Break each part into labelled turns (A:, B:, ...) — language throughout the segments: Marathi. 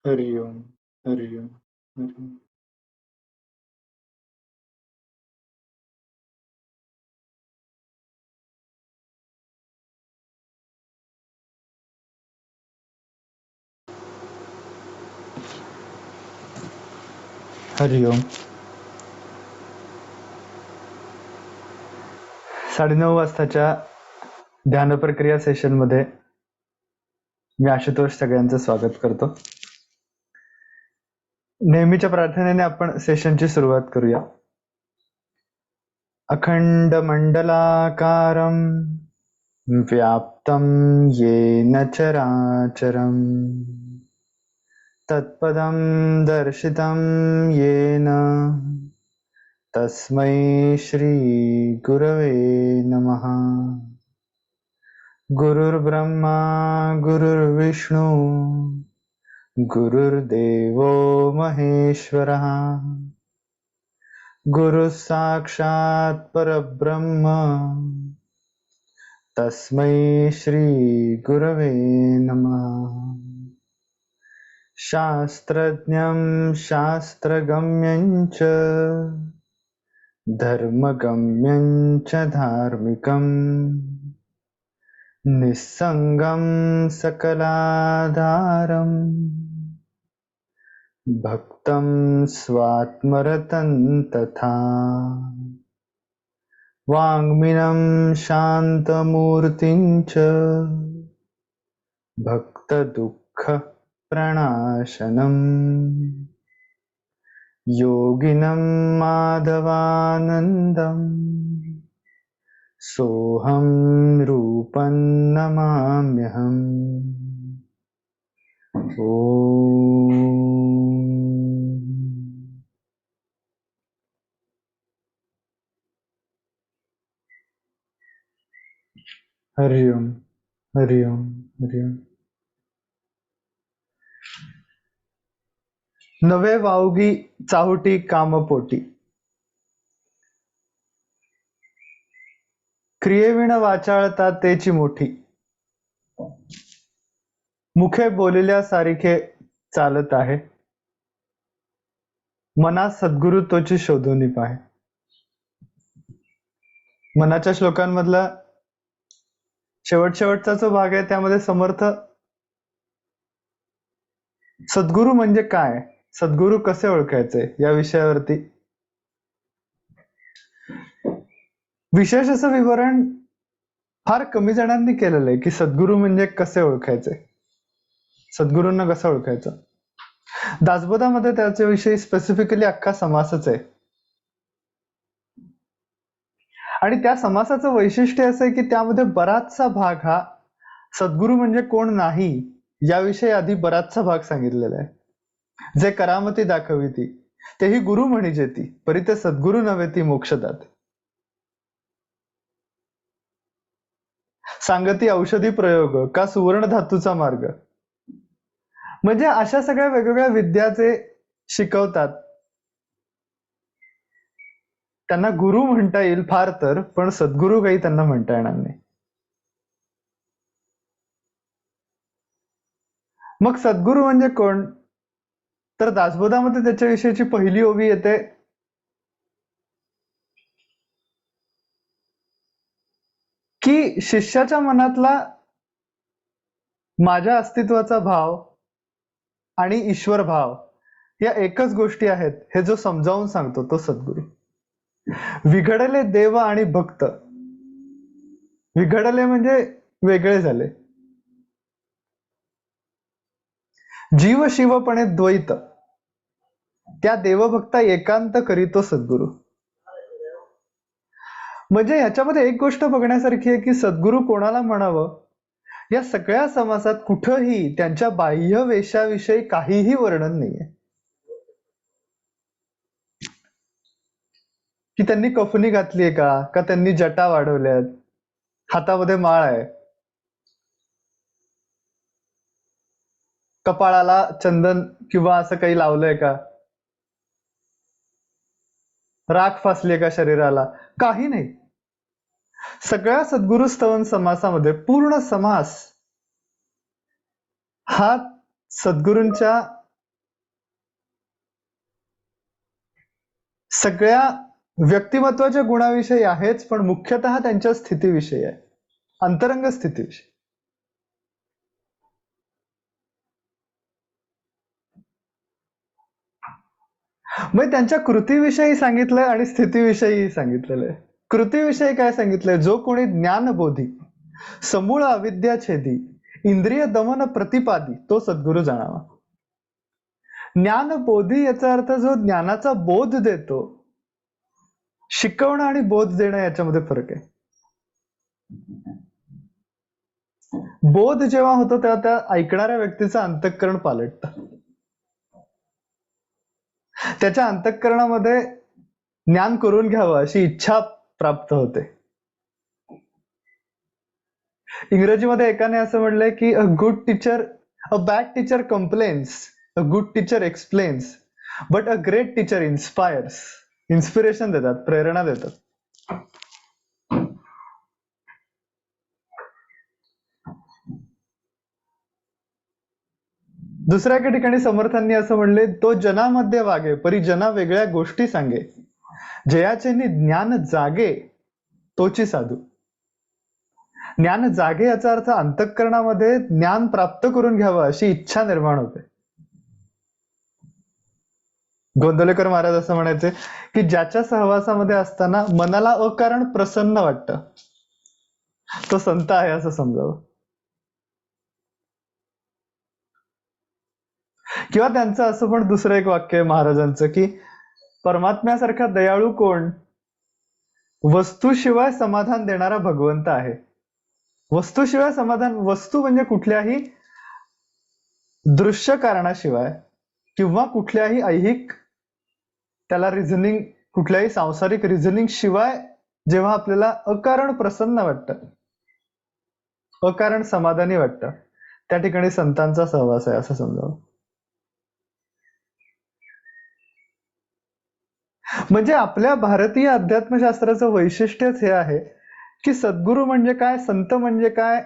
A: हरि ओम, हरि ओम, हरि ओम. हरि ओम. 9:30 वाजताच्या ध्यान प्रक्रिया सेशन मध्ये मी आशुतोष सगळ्यांचं स्वागत करतो. नेहमीच्या प्रार्थनेने आपण सेशनची सुरुवात करूया. अखंड मंडलाकारं व्याप्तं येन चराचरं तत्पदं दर्शितं येन तस्मै श्री गुरवे नमः. गुरुर्ब्रह्मा गुरुर्विष्णु गुरुर्देवो महेश्वरः गुरुः साक्षात् परब्रह्म तस्मै श्री गुरवे नमः. शास्त्रज्ञं शास्त्रगम्यं च धर्मगम्यं च धार्मिकम् निस्संगं सकलाधारं भक्तं स्वात्मरतं तथा वाङ्मिनं शान्तमूर्तिं च भक्तदुःखप्रणाशनम् योगिनं माधवानन्दं सोऽहं रूपं नमाम्यहम्. हरि ओम, हरि ओम, हरि ओम. नवे वावगी चाहुटी कामपोटी क्रियेविण वाचाळता तेची मोठी मुखे बोलिल्या सारिखे चालत आहे मना सद्गुरु तोची शोधून पाहे. मनाच्या श्लोकांमधला शेवटचा जो भाग आहे त्यामध्ये समर्थ सद्गुरु म्हणजे काय, सद्गुरु कसे ओळखायचे या विषयावरती विशेष असं विवरण फार कमी जणांनी केलेलं आहे की सद्गुरु म्हणजे कसे ओळखायचे, सद्गुरूंना कसं ओळखायचं. दासबोधामध्ये त्याच्याविषयी स्पेसिफिकली अख्खा समासच आहे आणि त्या समासाचं वैशिष्ट्य असं आहे की त्यामध्ये बराचसा भाग हा सद्गुरु म्हणजे कोण नाही याविषयी आधी बराचसा भाग सांगितलेला आहे. जे करामती दाखविती तेही गुरु म्हणी जेती परी ते सद्गुरु नव्हे ती मोक्षदात. सांगती औषधी प्रयोग का सुवर्ण धातूचा मार्ग. म्हणजे अशा सगळ्या वेगवेगळ्या विद्या जे शिकवतात त्यांना गुरु म्हणता येईल फार तर, पण सद्गुरु काही त्यांना म्हणता येणार नाही. मग सद्गुरु म्हणजे कोण, तर दासबोधामध्ये त्याच्याविषयीची पहिली ओवी येते की शिष्याच्या मनातला माझ्या अस्तित्वाचा भाव आणि ईश्वर भाव या एकच गोष्टी आहेत हे जो समजावून सांगतो तो सद्गुरु. विघडले देव आणि भक्त, विघडले म्हणजे वेगळे झाले, जीव शिवपणे द्वैत त्या देवभक्ता एकांत करीतो सद्गुरु. म्हणजे ह्याच्यामध्ये एक गोष्ट बघण्यासारखी आहे की सद्गुरु कोणाला म्हणावं या सगळ्या समासात कुठंही त्यांच्या बाह्य वेशाविषयी काहीही वर्णन नाहीये की त्यांनी कफनी घातलीये का त्यांनी जटा वाढवल्यात, हातामध्ये माळ आहे, कपाळाला चंदन किंवा असं काही लावलंय का, राख फासलीये का शरीराला, काही नाही. सगळ्या सद्गुरु स्तवन समासामध्ये पूर्ण समास हा सद्गुरूंच्या सगळ्या व्यक्तिमत्वाच्या गुणाविषयी आहेच, पण मुख्यतः त्यांच्या स्थितीविषयी आहे, अंतरंग स्थितीविषयी. मग त्यांच्या कृतीविषयी सांगितलंय आणि स्थितीविषयी सांगितलेलं आहे. कृतीविषयी काय सांगितलंय? जो कोणी ज्ञानबोधी, समूळ अविद्याछेदी, इंद्रिय दमन प्रतिपादी, तो सद्गुरू जाणावा. ज्ञानबोधी याचा अर्थ जो ज्ञानाचा बोध देतो. शिकवणं आणि बोध देणं याच्यामध्ये फरक आहे. बोध जेव्हा होतो तेव्हा त्या ऐकणाऱ्या व्यक्तीचं अंतःकरण पालटतं. त्याच्या अंतःकरणामध्ये ज्ञान करून घ्यावं अशी इच्छा प्राप्त होते. इंग्रजीमध्ये एकाने असं म्हणलंय की a good teacher, a bad teacher complains, a good teacher explains, but a great teacher inspires. Inspiration देतात, प्रेरणा देतात. दुसऱ्या एका ठिकाणी समर्थांनी असं म्हणले, तो जनामध्ये वागे परी जना वेगळ्या गोष्टी सांगे, जयाचेनी ज्ञान जागे तोची साधू. ज्ञान जागे याचा अर्थ अंतःकरणामध्ये ज्ञान प्राप्त करून घ्यावं अशी इच्छा निर्माण होते. गोंदवलेकर महाराज असं म्हणायचे की ज्याच्या सहवासामध्ये असताना मनाला अकारण प्रसन्न वाटतं, तो संत आहे असं समजावं. किंवा त्यांचं असं पण दुसरं एक वाक्य आहे महाराजांचं की परमात्म्यासारखा दयाळू कोण? वस्तूशिवाय समाधान देणारा भगवंत आहे. वस्तूशिवाय समाधान, वस्तू म्हणजे कुठल्याही दृश्य कारणाशिवाय किंवा कुठल्याही ऐहिक त्याला रिझनिंग, कुठल्याही सांसारिक रिझनिंग शिवाय जेव्हा आपल्याला अकारण प्रसन्न वाटतं, अकारण समाधानी वाटतं, त्या ठिकाणी संतांचा सहवास आहे असं समजावं. म्हणजे आपल्या भारतीय अध्यात्मशास्त्राचं वैशिष्ट्यच हे आहे की सद्गुरू म्हणजे काय, संत म्हणजे काय,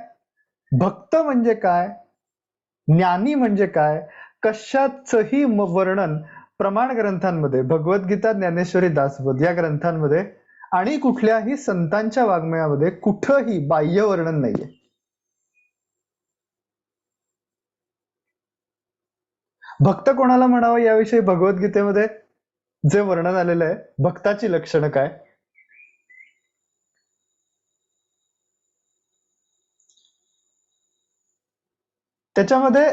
A: भक्त म्हणजे काय, ज्ञानी म्हणजे काय, कशाचंही वर्णन प्रमाण ग्रंथांमध्ये, भगवद्गीता, ज्ञानेश्वरी, दासबोध या ग्रंथांमध्ये आणि कुठल्याही संतांच्या वाङ्मयामध्ये कुठंही बाह्य वर्णन नाहीये. भक्त कोणाला म्हणावं याविषयी भगवद्गीतेमध्ये जे वर्णन आलेलं आहे, भक्ताची लक्षणं काय, त्याच्यामध्ये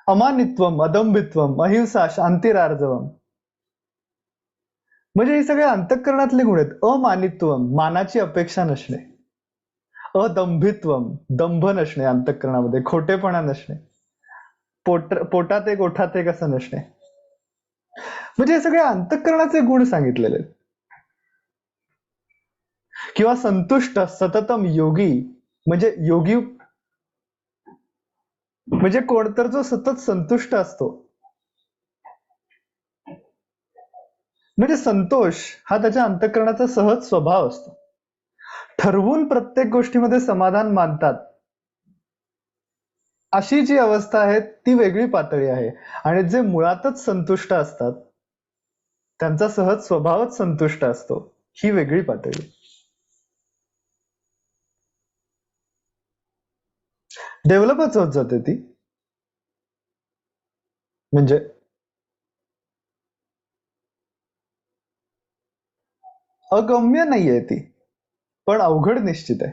A: अमानित्वम, अदंभित्वम, अहिंसा, शांतिरार्जवम, म्हणजे हे सगळे अंतःकरणातले गुण आहेत. अमानित्वम, मानाची अपेक्षा नसणे. अदंभित्वम, दंभ नसणे अंतःकरणामध्ये, खोटेपणा नसणे. पोटात एक ओठात एक असं नसणे. म्हणजे हे सगळे अंतःकरणाचे गुण सांगितलेले आहेत. किंवा संतुष्ट, सततम योगी, म्हणजे योगी म्हणजे कोण तर जो सतत संतुष्ट असतो. म्हणजे संतोष हा त्याच्या अंतःकरणाचा सहज स्वभाव असतो. ठरवून प्रत्येक गोष्टीमध्ये समाधान मानतात अशी जी अवस्था आहे ती वेगळी पातळी आहे. आणि जे मुळातच संतुष्ट असतात त्यांचा सहज स्वभावच संतुष्ट असतो, ही वेगळी पातळी. डेव्हलपच होत जाते ती. म्हणजे अगम्य नाहीये ती, पण अवघड निश्चित आहे.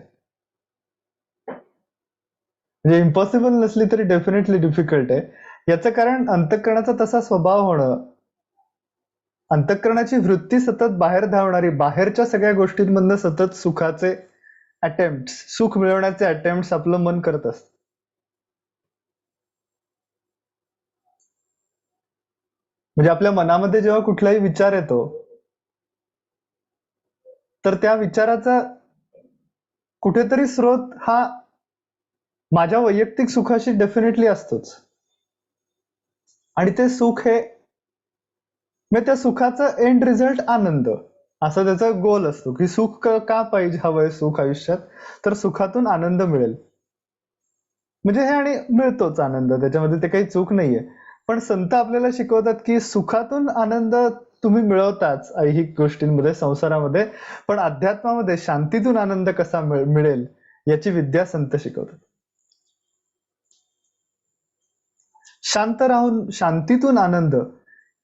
A: म्हणजे इम्पॉसिबल नसली तरी डेफिनेटली डिफिकल्ट आहे. याचं कारण अंतःकरणाचा तसा स्वभाव होणं, अंतःकरणाची वृत्ती सतत बाहेर धावणारी, बाहेरच्या सगळ्या गोष्टींमधनं सतत सुखाचे अटेम्प्ट, सुख मिळवण्याचे अटेम्प्ट आपलं मन करत असतं. म्हणजे आपल्या मनामध्ये जेव्हा कुठलाही विचार येतो तर त्या विचाराचा कुठेतरी स्रोत हा माझ्या वैयक्तिक सुखाशी डेफिनेटली असतोच. आणि ते सुख हे, म्हणजे त्या सुखाचा एंड रिझल्ट आनंद, असा त्याचा गोल असतो की सुख का पाहिजे, हवंय सुख आयुष्यात, तर सुखातून आनंद मिळेल. म्हणजे हे, आणि मिळतोच आनंद, त्याच्यामध्ये ते काही चूक नाहीये. पण संत आपल्याला शिकवतात की सुखातून आनंद तुम्ही मिळवताच ऐहिक गोष्टींमध्ये, संसारामध्ये, पण अध्यात्मामध्ये शांतीतून आनंद कसा मिळेल याची विद्या संत शिकवतात. शांत राहून शांतीतून आनंद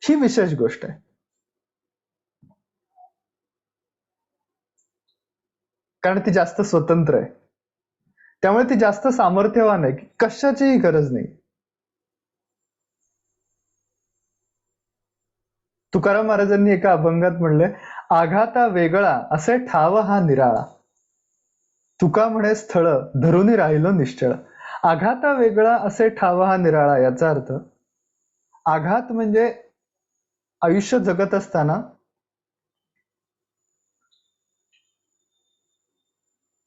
A: ही विशेष गोष्ट आहे. कारण ती जास्त स्वतंत्र आहे, त्यामुळे ती जास्त सामर्थ्यवान आहे, कशाचीही गरज नाही. तुकाराम महाराजांनी एका अभंगात म्हणले, आघाता वेगळा असे ठाव हा निराळा, तुका म्हणे स्थळ धरुनी राहिलो निश्चळ. आघाता वेगळा असे ठाव हा निराळा, याचा अर्थ आघात म्हणजे आयुष्य जगत असताना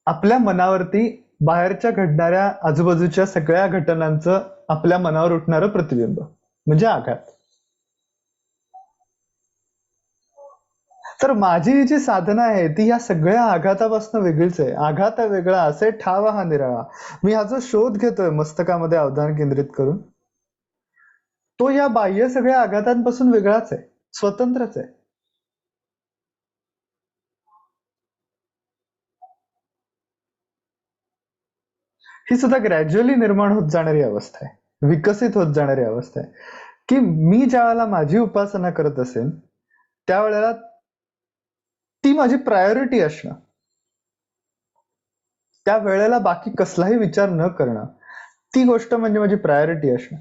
A: आपल्या मनावरती बाहेरच्या घडणाऱ्या आजूबाजूच्या सगळ्या घटनांचं आपल्या मनावर उठणारं प्रतिबिंब म्हणजे आघात. तर माझी जी साधना आहे ती या सगळ्या आघातापासून वेगळीच आहे. आघात वेगळा असे ठाव हा निराळा. मी हा जो शोध घेतोय मस्तकामध्ये अवधान केंद्रित करून, तो या बाह्य सगळ्या आघातांपासून वेगळाच आहे, स्वतंत्रच आहे. ही सुद्धा ग्रॅज्युअली निर्माण होत जाणारी अवस्था आहे, विकसित होत जाणारी अवस्था आहे, की मी ज्या वेळेला माझी उपासना करत असेल त्यावेळेला ती माझी प्रायोरिटी असणं, त्या वेळेला बाकी कसलाही विचार न करणं, ती गोष्ट म्हणजे माझी प्रायोरिटी असणं.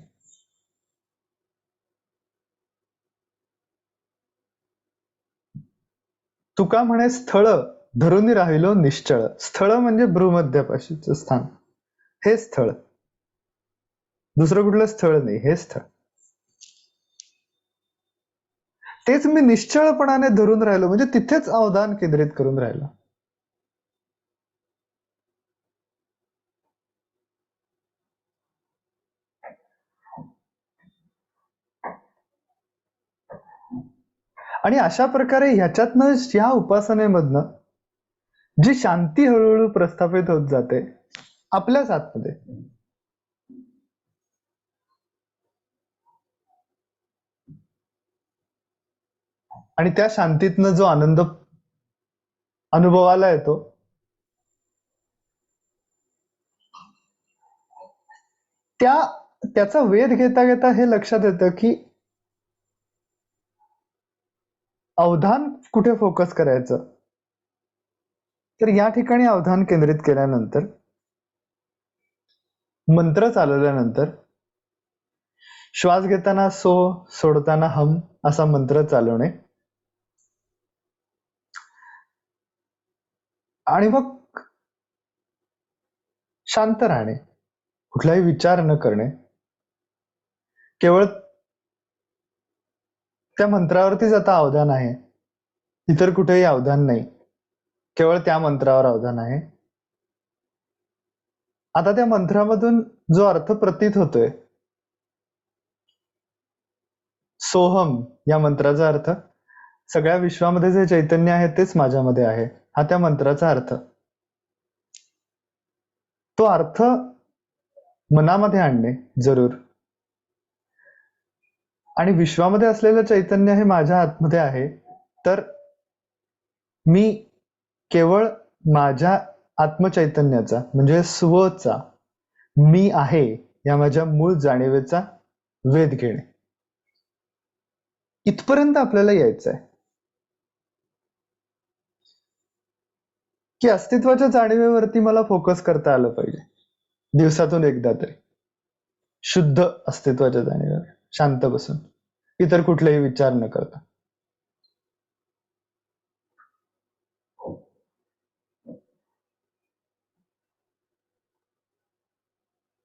A: तुका म्हणे स्थळ धरुनी राहिलो निश्चळ. स्थळ म्हणजे भ्रूमध्यपाशीचं स्थान, हे स्थळ, दुसरं कुठलं स्थळ नाही, हे स्थळ. तेच मी निश्चळपणाने धरून राहिलो, म्हणजे तिथेच अवधान केंद्रित करून राहिलो. आणि अशा प्रकारे ह्याच्यातनं, या उपासनेमधनं जी शांती हळूहळू प्रस्थापित होत जाते आपल्याच आतमध्ये, आणि त्या शांतीतनं जो आनंद अनुभवाला येतो, त्याचा वेध घेता घेता हे लक्षात येतं की अवधान कुठे फोकस करायचं. तर या ठिकाणी अवधान केंद्रित केल्यानंतर, मंत्र चालवल्यानंतर, श्वास घेताना सो, सोडताना हम असा मंत्र चालवणे, आणि मग शांत राहणे, कुठलाही विचार न करणे, केवळ त्या मंत्रावरतीच आता अवधान आहे, इतर कुठेही अवधान नाही, केवळ त्या मंत्रावर अवधान आहे. आता त्या मंत्रामधून जो अर्थ प्रतीत होतोय, सोहम या मंत्राचा अर्थ सगळ्या विश्वामध्ये जे चैतन्य आहे तेच माझ्यामध्ये आहे, हा त्या मंत्राचा अर्थ. तो अर्थ मनामध्ये आणणे जरूर, आणि विश्वामध्ये असलेलं चैतन्य हे माझ्या आतमध्ये आहे, तर मी केवळ माझ्या आत्मचैतन्याचा म्हणजे स्वचा, मी आहे या माझ्या मूळ जाणीवेचा वेध घेणे, इथपर्यंत आपल्याला यायचं आहे. की अस्तित्वाच्या जाणीवेवरती मला फोकस करता आलं पाहिजे, दिवसातून एकदा तरी, शुद्ध अस्तित्वाच्या जाणीवेवर शांत बसून, इतर कुठलेही विचार न करता.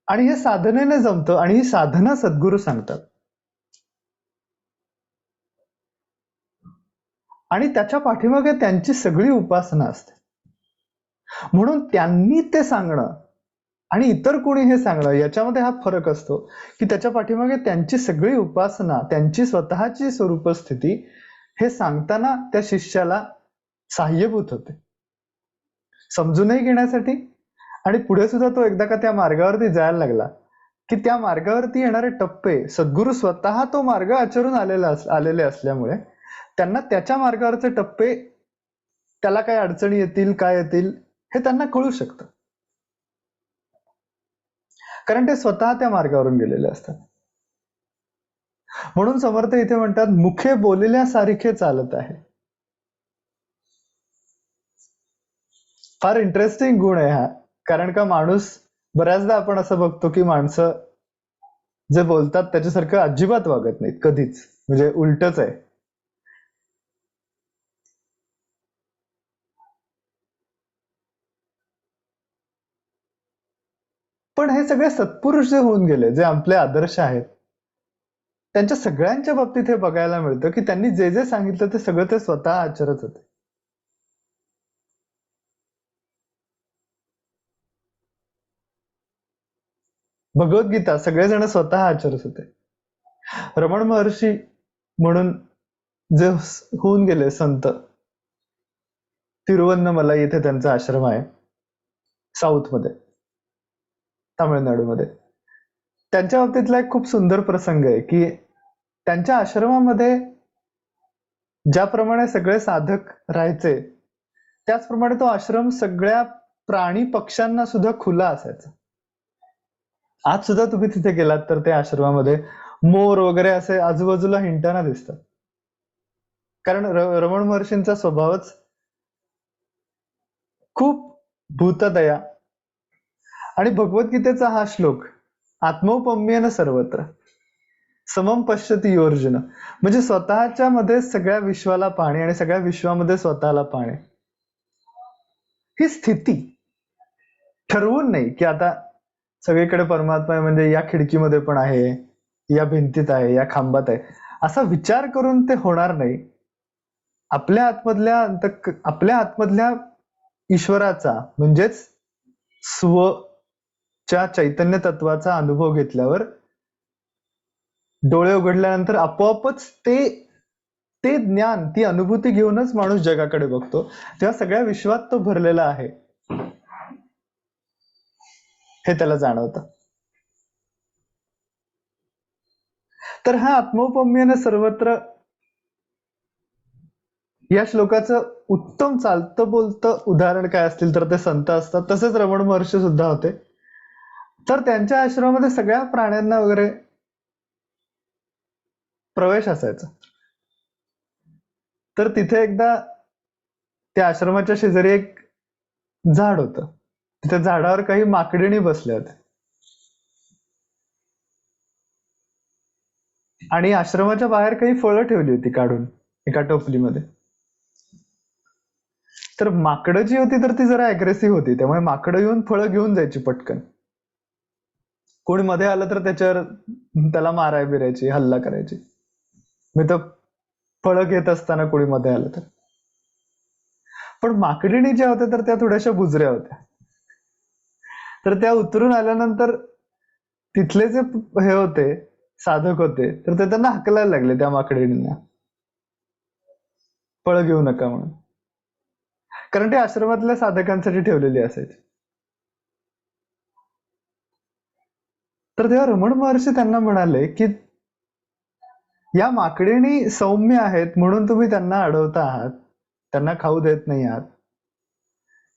A: आणि हे साधनेने जमतं, आणि ही साधना सद्गुरू सांगतात, आणि त्याच्या पाठीमागे त्यांची सगळी उपासना असते. म्हणून त्यांनी ते सांगणं आणि इतर कोणी हे सांगणं याच्यामध्ये हा फरक असतो, की त्याच्या पाठीमागे त्यांची सगळी उपासना, त्यांची स्वतःची स्वरूपस्थिती हे सांगताना त्या शिष्याला सहाय्यभूत होते, समजूनही घेण्यासाठी. आणि पुढे सुद्धा तो एकदा का त्या मार्गावरती जायला लागला की त्या मार्गावरती येणारे टप्पे, सद्गुरू स्वतः तो मार्ग आचरून आलेले असल्यामुळे त्यांना त्याच्या मार्गावरचे टप्पे, त्याला काय अडचणी येतील, काय येतील, हे त्यांना कळू शकतं, कारण ते स्वतः त्या मार्गावरून गेलेले असतात. म्हणून समर्थ इथे म्हणतात, मुखे बोलल्यासारखे चालत आहे. फार इंटरेस्टिंग गुण आहे हा, कारण का माणूस, बऱ्याचदा आपण असं बघतो की माणसं जे बोलतात त्याच्यासारखं अजिबात वागत नाहीत कधीच, म्हणजे उलटच आहे. पण हे सगळे सत्पुरुष जे होऊन गेले, जे आपले आदर्श आहेत, त्यांच्या सगळ्यांच्या बाबतीत हे बघायला मिळतं की त्यांनी जे जे सांगितलं ते सगळं ते स्वतः आचरत होते. भगवद्गीता सगळेजण स्वतः आचरत होते. रमण महर्षी म्हणून जे होऊन गेले संत, तिरुवन्नमलाई इथे त्यांचा आश्रम आहे, साऊथ मध्ये, तामिळनाडूमध्ये. त्यांच्या बाबतीतला एक खूप सुंदर प्रसंग आहे की त्यांच्या आश्रमामध्ये ज्याप्रमाणे सगळे साधक राहायचे, त्याचप्रमाणे तो आश्रम सगळ्या प्राणी पक्ष्यांना सुद्धा खुला असायचा. आज सुद्धा तुम्ही तिथे गेलात तर त्या आश्रमामध्ये मोर वगैरे असे आजूबाजूला हिंडताना दिसतात, कारण रमण महर्षींचा स्वभावच खूप भूतदया. आणि भगवद्गीतेचा हा श्लोक, आत्मौपम्येन सर्वत्र समम पश्यति योर्जुन, म्हणजे स्वतःच्या मध्ये सगळ्या विश्वाला पाहणे आणि सगळ्या विश्वामध्ये स्वतःला पाहणे, ही स्थिती ठरवून नाही की आता सगळीकडे परमात्मा आहे म्हणजे या खिडकीमध्ये पण आहे, या भिंतीत आहे, या खांबात आहे, असा विचार करून ते होणार नाही. आपल्या आतमधल्या ईश्वराचा म्हणजेच स्वच्या चैतन्य तत्वाचा अनुभव घेतल्यावर, डोळे उघडल्यानंतर आपोआपच ते ज्ञान, ती अनुभूती घेऊनच माणूस जगाकडे बघतो, तेव्हा सगळ्या विश्वात तो भरलेला आहे हे त्याला जाणवतं. तर हा आत्मौपम्येन सर्वत्र या श्लोकाचं उत्तम चालतं बोलतं उदाहरण काय असतील तर ते संत असतात. तसेच रमण महर्षी सुद्धा होते. तर त्यांच्या आश्रमामध्ये सगळ्या प्राण्यांना वगैरे प्रवेश असायचा. तर तिथे एकदा त्या आश्रमाच्या शेजारी एक झाड होतं, तिथे झाडावर काही माकडिणी बसल्या होत्या आणि आश्रमाच्या बाहेर काही फळं ठेवली होती काढून एका टोपलीमध्ये. तर माकडं जी होती तर ती जरा अग्रेसिव्ह होती, त्यामुळे माकडं येऊन फळं घेऊन जायची पटकन. कोणी मध्ये आलं तर त्याला माराय बिरायची, हल्ला करायची. मी तर फळं घेत असताना कोणी मध्ये आलं तर. पण माकडिणी ज्या होत्या तर त्या थोड्याशा बुजऱ्या होत्या. तर त्या उतरून आल्यानंतर तिथले जे हे होते, साधक होते, तर ते त्यांना हाकलायला लागले त्या माकडिणींना, फळं घेऊ नका म्हणून, कारण ते आश्रमातल्या साधकांसाठी ठेवलेली असायची. तर तेव्हा रमण महर्षी त्यांना म्हणाले की या माकडिणी सौम्य आहेत म्हणून तुम्ही त्यांना अडवता आहात, त्यांना खाऊ देत नाही आहात,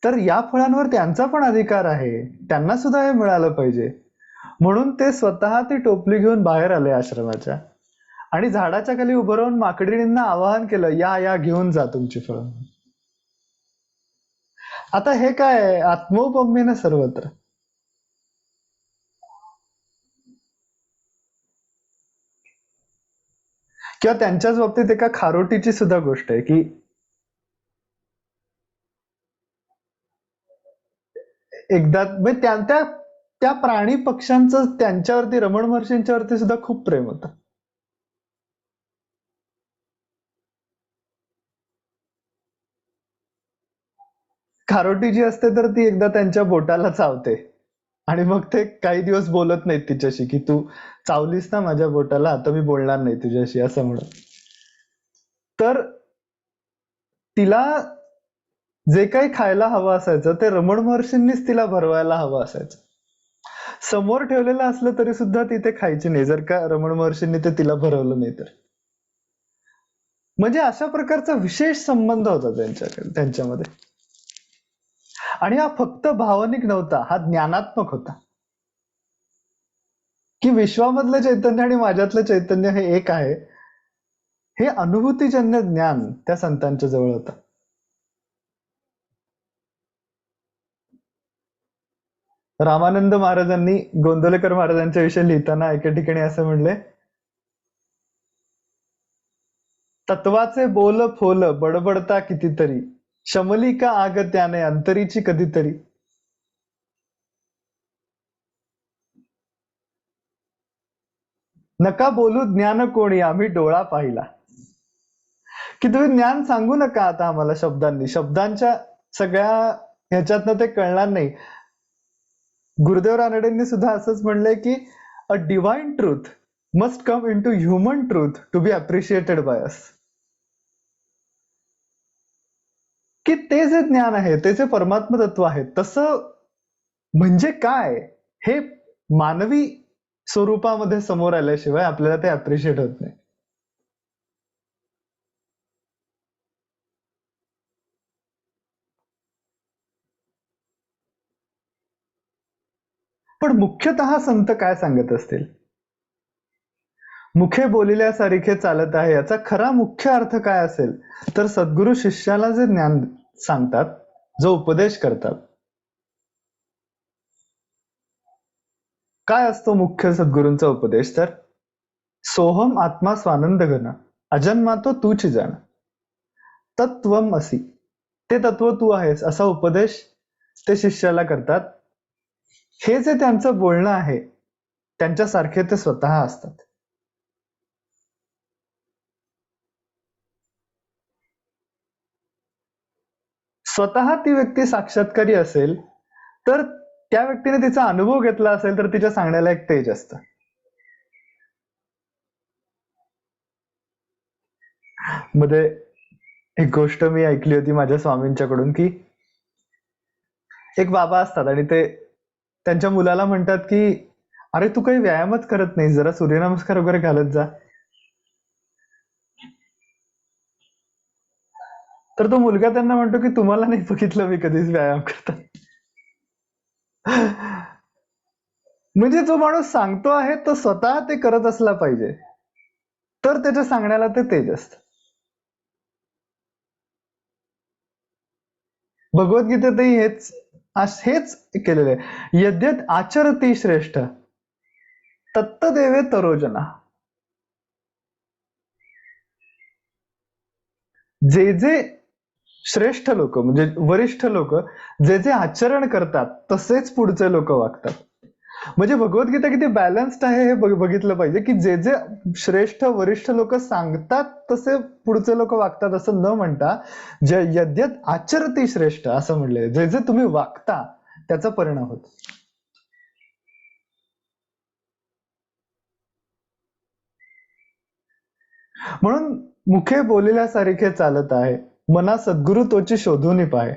A: तर या फळांवर त्यांचा पण अधिकार आहे, त्यांना सुद्धा हे मिळालं पाहिजे. म्हणून ते स्वतः ती टोपली घेऊन बाहेर आले आश्रमाच्या आणि झाडाच्या खाली उभं राहून माकडिणींना आवाहन केलं, या या घेऊन जा तुमची फळं. आता हे काय आत्मौपम्येन सर्वत्र. किंवा त्यांच्याच बाबतीत एका खारोटीची सुद्धा गोष्ट आहे की एकदा त्या प्राणी पक्ष्यांचं त्यांच्यावरती, रमण महर्षींच्या वरती सुद्धा खूप प्रेम होतं. खारोटी जी असते तर ती एकदा त्यांच्या बोटाला चावते आणि मग ते काही दिवस बोलत नाहीत तिच्याशी की तू चावलीस ना माझ्या बोटाला, आता मी बोलणार नाही तुझ्याशी असं म्हणून. तर तिला जे काही खायला हवं असायचं ते रमण महर्षींनीच तिला भरवायला हवं असायचं. समोर ठेवलेलं असलं तरी सुद्धा ती ते खायची नाही, जर का रमण महर्षींनी ते तिला भरवलं नाही तर. म्हणजे अशा प्रकारचा विशेष संबंध होता त्यांच्यामध्ये. आणि हा फक्त भावनिक नव्हता, हा ज्ञानात्मक होता. की विश्वामधलं चैतन्य आणि माझ्यातलं चैतन्य हे एक आहे, हे अनुभूतीजन्य ज्ञान त्या संतांच्या जवळ होतं. रामानंद महाराजांनी गोंदवलेकर महाराजांच्या विषयी लिहिताना एके ठिकाणी असं म्हणले, तत्वाचे बोल फोल बडबडता कितीतरी, शमली का आग त्याने अंतरीची कधीतरी. नका बोलू ज्ञान कोणी आम्ही डोळा पाहिला. की तुम्ही ज्ञान सांगू नका आता आम्हाला शब्दांनी, शब्दांच्या सगळ्या ह्याच्यातनं ते कळणार नाही. गुरुदेव रानडेंनी सुद्धा असंच म्हणलंय की a divine truth must come in to human truth to be appreciated by us. की ते जे ज्ञान आहे, ते जे परमात्म तत्व आहे, तसं म्हणजे काय हे मानवी स्वरूपामध्ये समोर आल्याशिवाय आपल्याला ते अप्रिशिएट होत नाही. पण मुख्यतः संत काय सांगत असतील? मुखे बोलिल्यासारिखे चालत आहे याचा खरा मुख्य अर्थ काय असेल, तर सद्गुरु शिष्याला जे ज्ञान सांगतात, जो उपदेश करतात, काय असतो मुख्य सद्गुरूंचा उपदेश? तर सोहम आत्मा स्वानंद घन, अजन्मा तो तूच जाण, तत्वम असी, ते तत्व तू आहेस, असा उपदेश ते शिष्याला करतात. हे जे त्यांचं बोलणं आहे, त्यांच्यासारखे ते स्वतः असतात. स्वतः ती व्यक्ती साक्षात्कारी असेल, तर त्या व्यक्तीने तिचा अनुभव घेतला असेल, तर तिच्या सांगण्याला एक तेज असतं. मध्ये एक गोष्ट मी ऐकली होती माझ्या स्वामींच्याकडून, की एक बाबा असतात आणि ते त्यांच्या मुलाला म्हणतात की अरे तू काही व्यायामच करत नाही, जरा सूर्यनमस्कार वगैरे घालत जा. तर तो मुलगा त्यांना म्हणतो की तुम्हाला नाही बघितलं मी कधीच व्यायाम करता. म्हणजे जो माणूस सांगतो आहे तो स्वतः ते करत असला पाहिजे, तर त्याच्या सांगण्याला ते तेज असतं. भगवद्गीतेतही हेच केलेलं आहे. यद्यत आचरती श्रेष्ठ तत्तदेवे तरोजना. जे जे श्रेष्ठ लोक म्हणजे वरिष्ठ लोक जे जे आचरण करतात तसेच पुढचे लोक वागतात. म्हणजे भगवद्गीता किती बॅलन्स्ड आहे हे बघितलं पाहिजे, की जे जे श्रेष्ठ वरिष्ठ लोक सांगतात तसे पुढचे लोक वागतात असं न म्हणता, जे यद्यत आचरती श्रेष्ठ असं म्हणलंय, जे जे तुम्ही वागता त्याचा परिणाम होतो. म्हणून मुखे बोलिल्यासारिखे चालत आहे, मना सद्गुरु तोची शोधून पाहे.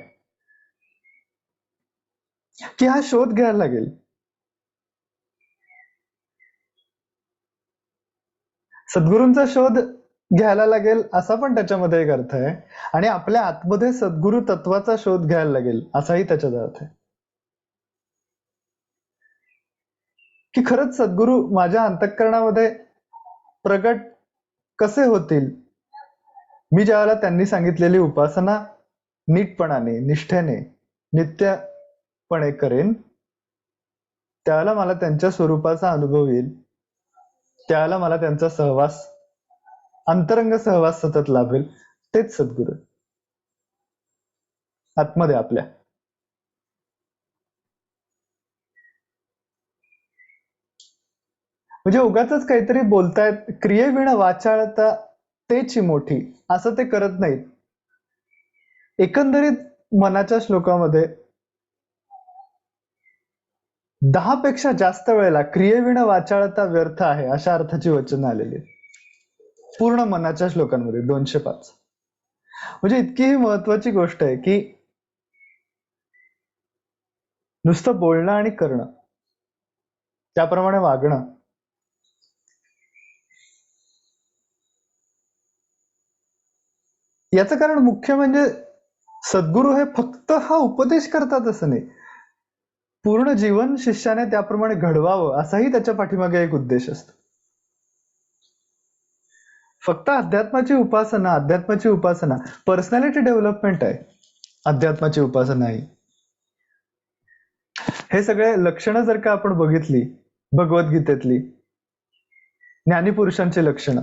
A: की हा शोध घ्यायला लागेल. सद्गुरूंचा शोध घ्यायला लागेल असा पण त्याच्यामध्ये एक अर्थ आहे, आणि आपल्या आतमध्ये सद्गुरु तत्वाचा शोध घ्यायला लागेल असाही त्याच्यात अर्थ आहे. की खरंच सद्गुरु माझ्या अंतःकरणामध्ये प्रगट कसे होतील? मी ज्यावेळेला त्यांनी सांगितलेली उपासना नीटपणाने, निष्ठेने, नित्यपणे करेन, त्यावेळेला मला त्यांच्या स्वरूपाचा अनुभव येईल. त्यावेळेला मला त्यांचा सहवास, अंतरंग सहवास सतत लाभेल. तेच सद्गुरू आतमध्ये आपल्या. म्हणजे उगाच काहीतरी बोलतायत, क्रियेविण वाचाळता तेची मोठी, असं ते करत नाहीत. एकंदरीत मनाच्या श्लोकामध्ये 10 पेक्षा जास्त वेळेला क्रियेविण वाचाळता व्यर्थ आहे अशा अर्थाची वचनं आलेली पूर्ण मनाच्या श्लोकांमध्ये 205. म्हणजे इतकी ही महत्वाची गोष्ट आहे की नुसतं बोलणं आणि करणं, त्याप्रमाणे वागणं, याचं कारण मुख्य म्हणजे सद्गुरू हे फक्त हा उपदेश करतात असं नाही, पूर्ण जीवन शिष्याने त्याप्रमाणे घडवावं असाही त्याच्या पाठीमागे एक उद्देश असतो. फक्त अध्यात्माची उपासना पर्सनॅलिटी डेव्हलपमेंट आहे, अध्यात्माची उपासना ही. हे सगळे लक्षणं जर का आपण बघितली भगवद्गीतेतली, ज्ञानीपुरुषांची लक्षणं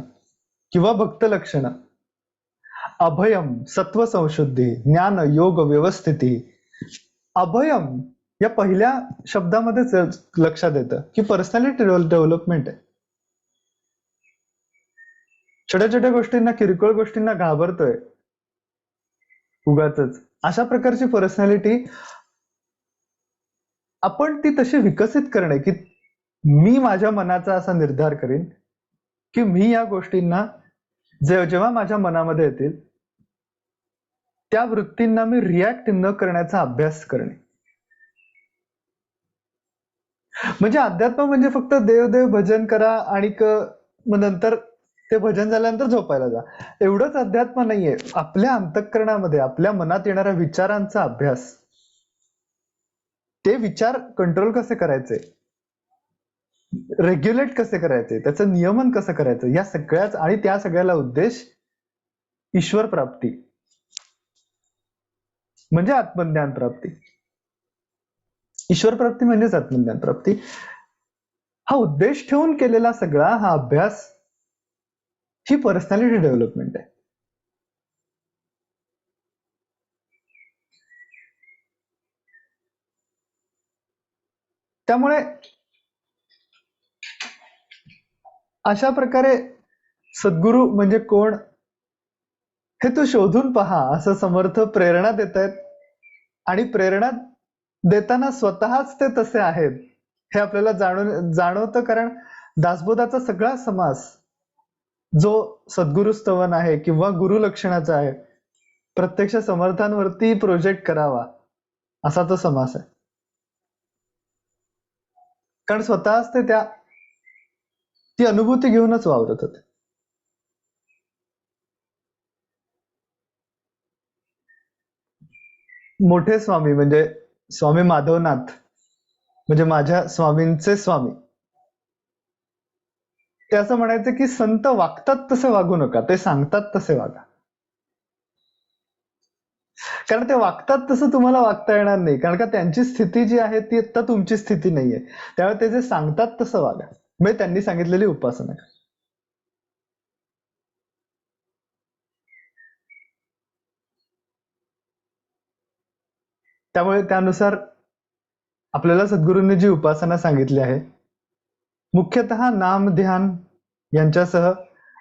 A: किंवा भक्त लक्षणं, अभयम, सत्व संशुद्धी, ज्ञान योग व्यवस्थिती. अभयम या पहिल्या शब्दामध्येच लक्षात येतं की पर्सनॅलिटी डेव्हलपमेंट आहे. छोट्या छोट्या गोष्टींना, किरकोळ गोष्टींना घाबरतोय उगाचच, अशा प्रकारची पर्सनॅलिटी आपण ती तशी विकसित करणे, की मी माझ्या मनाचा असा निर्धार करीन की मी या गोष्टींना जेव्हा माझ्या मनामध्ये येतील त्या वृत्तींना मी रिॲक्ट न करण्याचा अभ्यास करणे. म्हणजे अध्यात्म म्हणजे फक्त देव भजन करा आणि मग नंतर ते भजन झाल्यानंतर झोपायला जा, एवढंच अध्यात्म नाहीये. आपल्या अंतःकरणामध्ये आपल्या मनात येणाऱ्या विचारांचा अभ्यास, ते विचार कंट्रोल कसे करायचे, रेग्युलेट कसे करायचे, त्याचं नियमन कसं करायचं, या सगळ्याच, आणि त्या सगळ्याला उद्देश ईश्वर प्राप्ती म्हणजे आत्मज्ञान प्राप्ती. ईश्वर प्राप्ती म्हणजेच आत्मज्ञान प्राप्ती. हा उद्देश ठेवून केलेला सगळा हा अभ्यास ही पर्सनॅलिटी डेव्हलपमेंट आहे. त्यामुळे अशा प्रकारे सद्गुरू म्हणजे कोण हे तू शोधून पहा असं समर्थ प्रेरणा देत आहेत. आणि प्रेरणा देताना स्वतःच ते तसे आहेत हे आपल्याला जाणवतं, कारण दासबोधाचा सगळा समास जो सद्गुरु स्तवन आहे किंवा गुरु लक्षणाचा आहे, प्रत्यक्ष समर्थांवरती प्रोजेक्ट करावा असा तो समास आहे. कारण स्वतःच ते ती अनुभूती घेऊनच वावरत होते. मोठे स्वामी म्हणजे स्वामी माधवनाथ, म्हणजे माझ्या स्वामींचे स्वामी, ते असं म्हणायचं की संत वागतात तसे वागू नका, ते सांगतात तसे वागा. कारण ते वागतात तसं तुम्हाला वागता येणार नाही, कारण का त्यांची स्थिती जी आहे ती आता तुमची स्थिती नाहीये. त्यामुळे ते जे सांगतात तसं वागा, म्हणजे त्यांनी सांगितलेली उपासना. त्यामुळे त्यानुसार आपल्याला सद्गुरूंनी जी उपासना सांगितली आहे, मुख्यतः नाम ध्यान यांच्यासह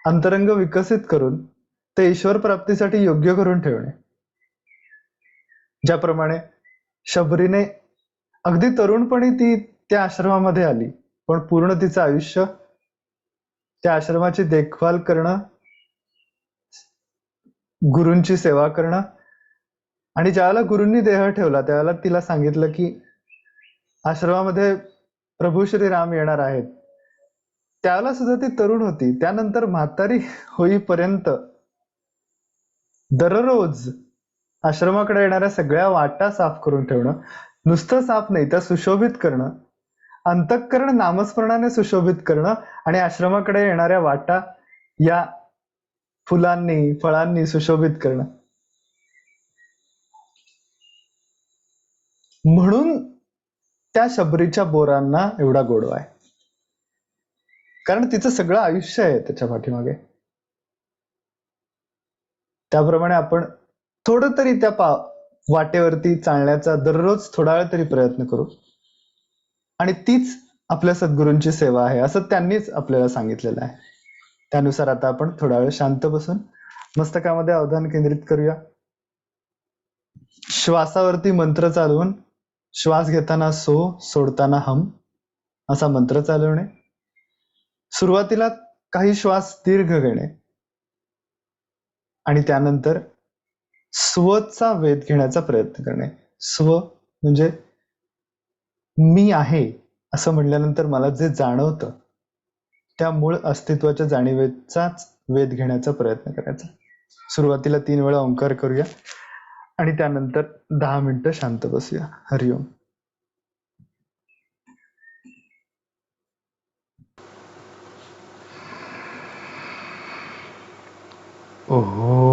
A: अंतरंग विकसित करून ते ईश्वर प्राप्तीसाठी योग्य करून ठेवणे. ज्याप्रमाणे शबरीने अगदी तरुणपणी ती त्या आश्रमामध्ये आली, पण पूर्ण तिचं आयुष्य त्या आश्रमाची देखभाल करणं, गुरूंची सेवा करणं, आणि ज्यावेळेला गुरूंनी देह ठेवला त्यावेळेला तिला सांगितलं की आश्रमामध्ये प्रभू श्रीराम येणार आहेत, त्यावेळेला सुद्धा ती तरुण होती. त्यानंतर म्हातारी होईपर्यंत दररोज आश्रमाकडे येणाऱ्या सगळ्या वाटा साफ करून ठेवणं, नुसतं साफ नाही तर सुशोभित करणं, अंतःकरण नामस्मरणाने सुशोभित करणं, आणि आश्रमाकडे येणाऱ्या वाटा या फुलांनी फळांनी सुशोभित करणं. म्हणून त्या शबरीच्या बोरांना एवढा गोडवा आहे, कारण तिचं सगळं आयुष्य आहे त्याच्या पाठीमागे. त्याप्रमाणे आपण थोडं तरी त्या वाटेवरती चालण्याचा दररोज थोडा वेळ तरी प्रयत्न करू, आणि तीच आपल्या सद्गुरूंची सेवा आहे असं त्यांनीच आपल्याला सांगितलेलं आहे. त्यानुसार आता आपण थोडा वेळ शांत बसून मस्तकामध्ये अवधान केंद्रित करूया. श्वासावरती मंत्र चालवून श्वास घेताना सो, सोडताना हम असा मंत्र चालवणे. सुरुवातीला काही श्वास दीर्घ घेणे आणि त्यानंतर स्वचा वेध घेण्याचा प्रयत्न करणे. स्व म्हणजे मी आहे असं म्हटल्यानंतर मला जे जाणवतं त्या मूळ अस्तित्वाच्या जाणीवेचाच वेध घेण्याचा प्रयत्न करायचा. सुरुवातीला 3 वेळा ओंकार करूया आणि त्यानंतर 10 मिनिटं शांत बसूया. हरिओम. ओहो.